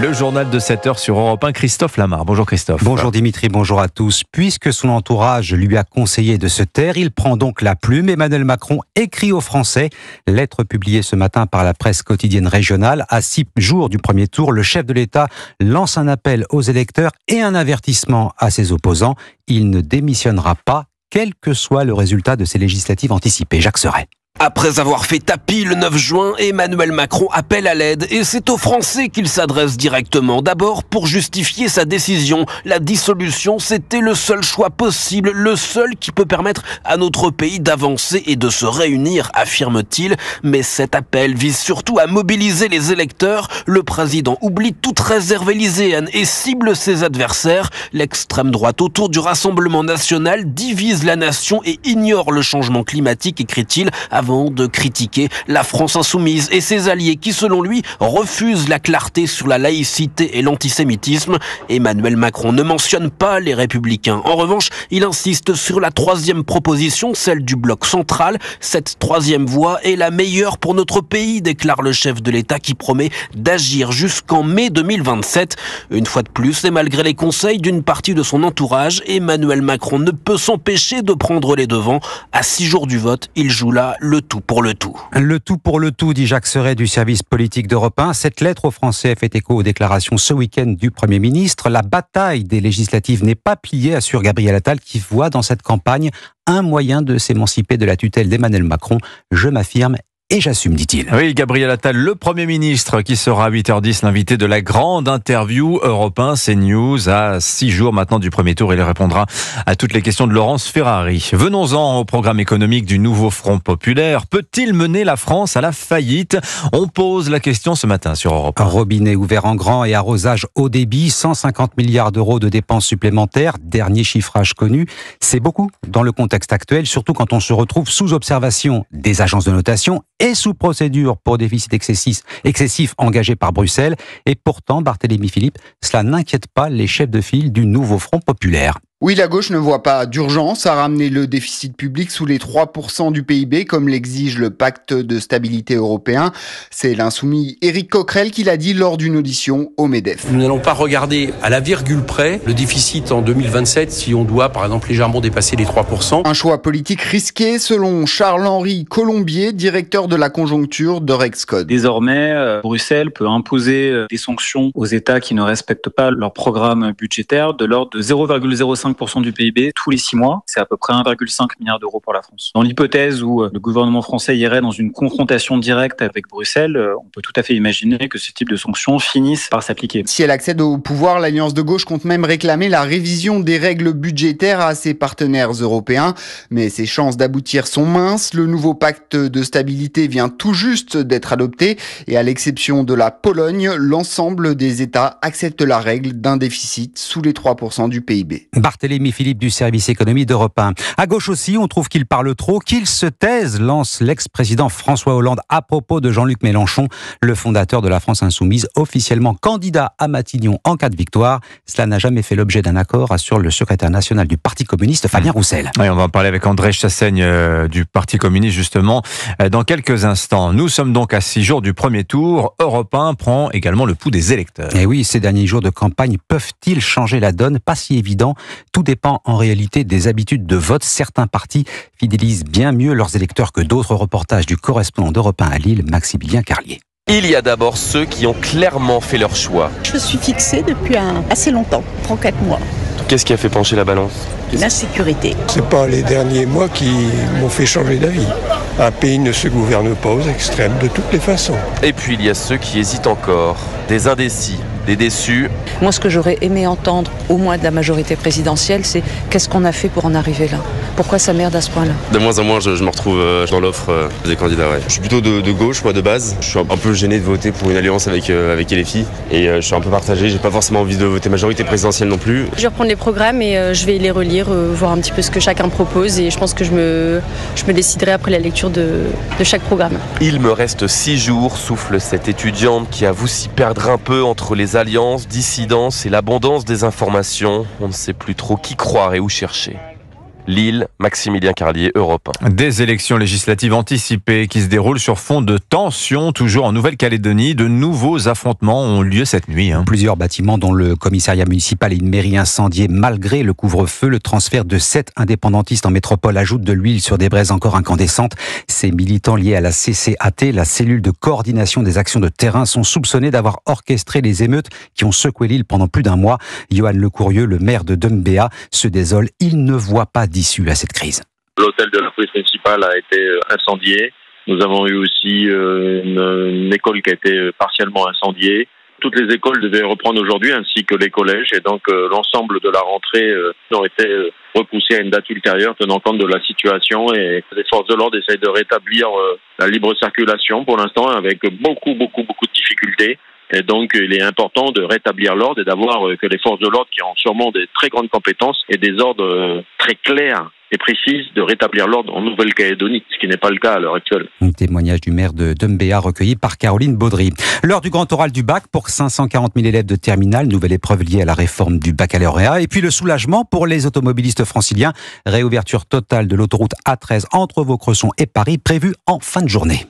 Le journal de 7h sur Europe 1, Christophe Lamar. Bonjour Christophe. Bonjour Dimitri, bonjour à tous. Puisque son entourage lui a conseillé de se taire, il prend donc la plume. Emmanuel Macron écrit aux Français. Lettre publiée ce matin par la presse quotidienne régionale. À 6 jours du premier tour, le chef de l'État lance un appel aux électeurs et un avertissement à ses opposants. Il ne démissionnera pas, quel que soit le résultat de ces législatives anticipées. Jacques Serret. Après avoir fait tapis le 9 juin, Emmanuel Macron appelle à l'aide et c'est aux Français qu'il s'adresse directement. D'abord, pour justifier sa décision, la dissolution, c'était le seul choix possible, le seul qui peut permettre à notre pays d'avancer et de se réunir, affirme-t-il. Mais cet appel vise surtout à mobiliser les électeurs. Le président oublie toute réserve élyséenne et cible ses adversaires. L'extrême droite autour du Rassemblement national divise la nation et ignore le changement climatique, écrit-il, avant de critiquer la France insoumise et ses alliés qui, selon lui, refusent la clarté sur la laïcité et l'antisémitisme. Emmanuel Macron ne mentionne pas les Républicains. En revanche, il insiste sur la troisième proposition, celle du bloc central. Cette troisième voie est la meilleure pour notre pays, déclare le chef de l'État qui promet d'agir jusqu'en mai 2027. Une fois de plus, et malgré les conseils d'une partie de son entourage, Emmanuel Macron ne peut s'empêcher de prendre les devants. À 6 jours du vote, il joue là le tout pour le tout. Le tout pour le tout, dit Jacques Serret du service politique d'Europe 1. Cette lettre aux Français fait écho aux déclarations ce week-end du Premier ministre. La bataille des législatives n'est pas pliée, assure Gabriel Attal, qui voit dans cette campagne un moyen de s'émanciper de la tutelle d'Emmanuel Macron. Je m'affirme et j'assume, dit-il. Oui, Gabriel Attal, le Premier ministre, qui sera à 8h10 l'invité de la grande interview Europe 1 CNews à 6 jours maintenant du premier tour. Il répondra à toutes les questions de Laurence Ferrari. Venons-en au programme économique du nouveau Front populaire. Peut-il mener la France à la faillite? On pose la question ce matin sur Europe 1. Robinet ouvert en grand et arrosage haut débit, 150 milliards d'euros de dépenses supplémentaires, dernier chiffrage connu. C'est beaucoup dans le contexte actuel, surtout quand on se retrouve sous observation des agences de notation et sous procédure pour déficit excessif engagé par Bruxelles. Et pourtant, Barthélémy Philippe, cela n'inquiète pas les chefs de file du nouveau Front populaire. Oui, la gauche ne voit pas d'urgence à ramener le déficit public sous les 3% du PIB, comme l'exige le pacte de stabilité européen. C'est l'insoumis Éric Coquerel qui l'a dit lors d'une audition au MEDEF. Nous n'allons pas regarder à la virgule près le déficit en 2027 si on doit, par exemple, légèrement dépasser les 3%. Un choix politique risqué, selon Charles-Henri Colombier, directeur de la conjoncture d'Orexcode. Désormais, Bruxelles peut imposer des sanctions aux États qui ne respectent pas leur programme budgétaire de l'ordre de 0,05% du PIB tous les 6 mois. C'est à peu près 1,5 milliard d'euros pour la France. Dans l'hypothèse où le gouvernement français irait dans une confrontation directe avec Bruxelles, on peut tout à fait imaginer que ce type de sanctions finissent par s'appliquer. Si elle accède au pouvoir, l'Alliance de gauche compte même réclamer la révision des règles budgétaires à ses partenaires européens. Mais ses chances d'aboutir sont minces. Le nouveau pacte de stabilité vient tout juste d'être adopté et à l'exception de la Pologne, l'ensemble des États acceptent la règle d'un déficit sous les 3% du PIB. Barthélémy Philippe du service économie d'Europe 1. À gauche aussi, on trouve qu'il parle trop, qu'il se taise, lance l'ex-président François Hollande à propos de Jean-Luc Mélenchon, le fondateur de la France insoumise, officiellement candidat à Matignon en cas de victoire. Cela n'a jamais fait l'objet d'un accord, assure le secrétaire national du Parti communiste, Fabien Roussel. Oui, on va en parler avec André Chassaigne du Parti communiste justement dans quelques instants. Nous sommes donc à 6 jours du premier tour. Europe 1 prend également le pouls des électeurs. Et oui, ces derniers jours de campagne peuvent-ils changer la donne? Pas si évident. Tout dépend en réalité des habitudes de vote. Certains partis fidélisent bien mieux leurs électeurs que d'autres. Reportages du correspondant d'Europe 1 à Lille, Maximilien Carlier. Il y a d'abord ceux qui ont clairement fait leur choix. Je suis fixée depuis assez longtemps, 3-4 mois. Qu'est-ce qui a fait pencher la balance ? L'insécurité. C'est pas les derniers mois qui m'ont fait changer d'avis. Un pays ne se gouverne pas aux extrêmes de toutes les façons. Et puis il y a ceux qui hésitent encore, des indécis, des déçus. Moi, ce que j'aurais aimé entendre, au moins de la majorité présidentielle, c'est qu'est-ce qu'on a fait pour en arriver là ? Pourquoi ça merde à ce point-là ? De moins en moins, je me retrouve dans l'offre des candidats. Ouais. Je suis plutôt de gauche, moi, de base. Je suis un peu gêné de voter pour une alliance avec LFI. Et je suis un peu partagé. J'ai pas forcément envie de voter majorité présidentielle non plus. Je vais reprendre les programmes et je vais les relire, voir un petit peu ce que chacun propose. Et je pense que je me déciderai après la lecture de chaque programme. Il me reste 6 jours, souffle cette étudiante qui avoue s'y perdre un peu entre les alliances, dissidences et l'abondance des informations. On ne sait plus trop qui croire et où chercher. Lille, Maximilien Carlier, Europe 1. Des élections législatives anticipées qui se déroulent sur fond de tensions, toujours en Nouvelle-Calédonie. De nouveaux affrontements ont lieu cette nuit. Plusieurs bâtiments dont le commissariat municipal et une mairie incendiée malgré le couvre-feu. Le transfert de 7 indépendantistes en métropole ajoute de l'huile sur des braises encore incandescentes. Ces militants liés à la CCAT, la cellule de coordination des actions de terrain, sont soupçonnés d'avoir orchestré les émeutes qui ont secoué l'île pendant plus d'un mois. Johan Lecourieux, le maire de Dumbéa, se désole. Il ne voit pas d'issue à cette crise. L'hôtel de la police municipale a été incendié. Nous avons eu aussi une école qui a été partiellement incendiée. Toutes les écoles devaient reprendre aujourd'hui, ainsi que les collèges, et donc l'ensemble de la rentrée ont été repoussés à une date ultérieure, tenant compte de la situation, et les forces de l'ordre essayent de rétablir la libre circulation pour l'instant, avec beaucoup de difficultés. Et donc, il est important de rétablir l'ordre et d'avoir que les forces de l'ordre, qui ont sûrement des très grandes compétences et des ordres très clairs et précis, de rétablir l'ordre en Nouvelle-Calédonie, ce qui n'est pas le cas à l'heure actuelle. Un témoignage du maire de Dumbéa recueilli par Caroline Baudry. L'heure du grand oral du bac pour 540 000 élèves de terminale, nouvelle épreuve liée à la réforme du baccalauréat. Et puis le soulagement pour les automobilistes franciliens. Réouverture totale de l'autoroute A13 entre Vaucresson et Paris, prévue en fin de journée.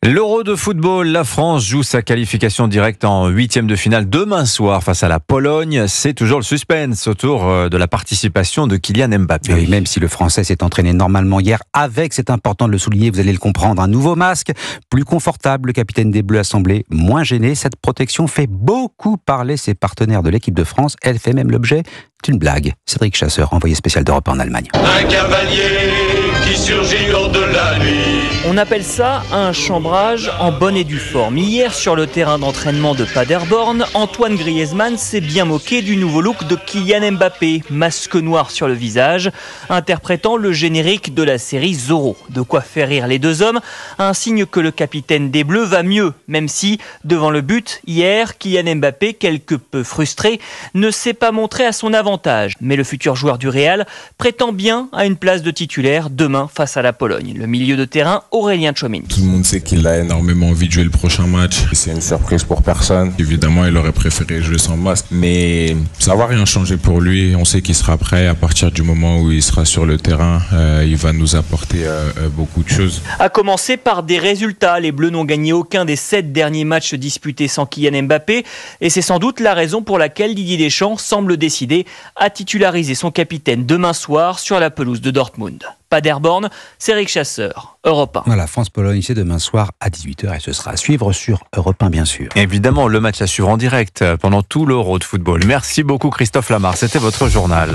L'Euro de football, la France joue sa qualification directe en 8e de finale demain soir face à la Pologne. C'est toujours le suspense autour de la participation de Kylian Mbappé. Oui, même si le Français s'est entraîné normalement hier avec, c'est important de le souligner, vous allez le comprendre, un nouveau masque, plus confortable. Le capitaine des Bleus a semblé moins gêné. Cette protection fait beaucoup parler ses partenaires de l'équipe de France. Elle fait même l'objet d'une blague. Cédric Chasseur, envoyé spécial d'Europe en Allemagne. Un cavalier qui surgit hors de la nuit. On appelle ça un chambrage en bonne et due forme. Hier, sur le terrain d'entraînement de Paderborn, Antoine Griezmann s'est bien moqué du nouveau look de Kylian Mbappé, masque noir sur le visage, interprétant le générique de la série Zorro. De quoi faire rire les deux hommes, un signe que le capitaine des Bleus va mieux, même si, devant le but, hier, Kylian Mbappé, quelque peu frustré, ne s'est pas montré à son avantage. Mais le futur joueur du Real prétend bien à une place de titulaire demain face à la Pologne. Le milieu de terrain, Aurélien Tchouaméni. Tout le monde sait qu'il a énormément envie de jouer le prochain match. C'est une surprise pour personne. Évidemment, il aurait préféré jouer sans masque, mais ça va rien changer pour lui. On sait qu'il sera prêt à partir du moment où il sera sur le terrain. Il va nous apporter beaucoup de choses. À commencer par des résultats. Les Bleus n'ont gagné aucun des 7 derniers matchs disputés sans Kylian Mbappé, et c'est sans doute la raison pour laquelle Didier Deschamps semble décidé à titulariser son capitaine demain soir sur la pelouse de Dortmund. Paderborn, Cédric Chasseur, Europe 1. Voilà, France-Pologne, c'est demain soir à 18h et ce sera à suivre sur Europe 1, bien sûr. Évidemment, le match à suivre en direct pendant tout l'Euro de football. Merci beaucoup Christophe Lamar, c'était votre journal.